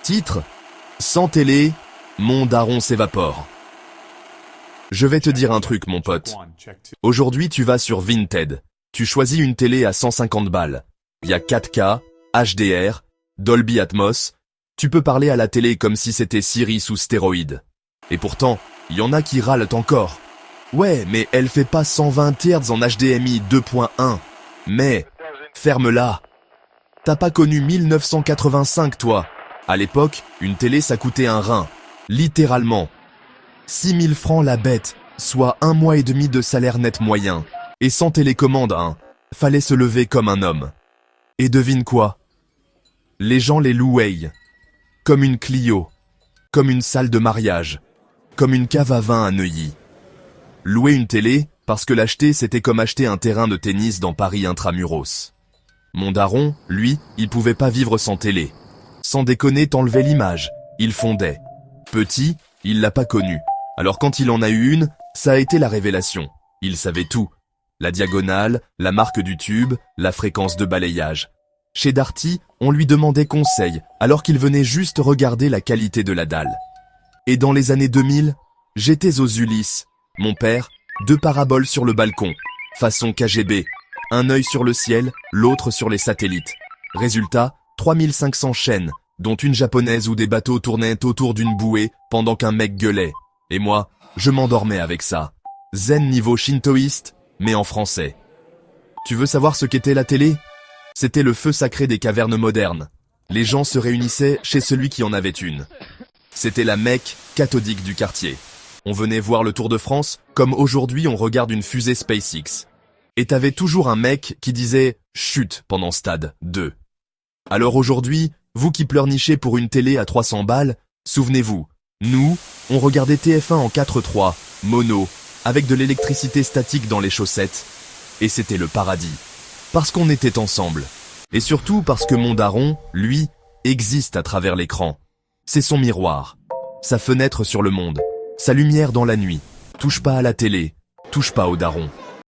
Titre: Sans télé, mon daron s'évapore. Je vais te dire un truc, mon pote. Aujourd'hui, tu vas sur Vinted. Tu choisis une télé à 150 balles. Il y a 4K, HDR, Dolby Atmos. Tu peux parler à la télé comme si c'était Siri sous stéroïdes. Et pourtant, il y en a qui râlent encore. Ouais, mais elle fait pas 120 Hz en HDMI 2.1. Mais, ferme-la. T'as pas connu 1985, toi. À l'époque, une télé ça coûtait un rein. Littéralement. 6 000 francs la bête, soit 1 mois et demi de salaire net moyen. Et sans télécommande, hein. Fallait se lever comme un homme. Et devine quoi? Les gens les louaient. Comme une Clio. Comme une salle de mariage. Comme une cave à vin à Neuilly. Louer une télé, parce que l'acheter c'était comme acheter un terrain de tennis dans Paris intramuros. Mon daron, lui, il pouvait pas vivre sans télé. Sans déconner, t'enlevais l'image, il fondait. Petit, il l'a pas connu. Alors quand il en a eu une, ça a été la révélation. Il savait tout. La diagonale, la marque du tube, la fréquence de balayage. Chez Darty, on lui demandait conseil, alors qu'il venait juste regarder la qualité de la dalle. Et dans les années 2000, j'étais aux Ulysses. Mon père, 2 paraboles sur le balcon, façon KGB. Un œil sur le ciel, l'autre sur les satellites. Résultat, 3500 chaînes, dont une japonaise où des bateaux tournaient autour d'une bouée pendant qu'un mec gueulait. Et moi, je m'endormais avec ça. Zen niveau shintoïste, mais en français. Tu veux savoir ce qu'était la télé? C'était le feu sacré des cavernes modernes. Les gens se réunissaient chez celui qui en avait une. C'était la Mecque cathodique du quartier. On venait voir le Tour de France comme aujourd'hui on regarde une fusée SpaceX. Et t'avais toujours un mec qui disait « chut » pendant Stade 2. Alors aujourd'hui, vous qui pleurnichez pour une télé à 300 balles, souvenez-vous, nous, on regardait TF1 en 4:3, mono, avec de l'électricité statique dans les chaussettes. Et c'était le paradis. Parce qu'on était ensemble. Et surtout parce que mon daron, lui, existe à travers l'écran. C'est son miroir, sa fenêtre sur le monde, sa lumière dans la nuit. Touche pas à la télé, touche pas au daron.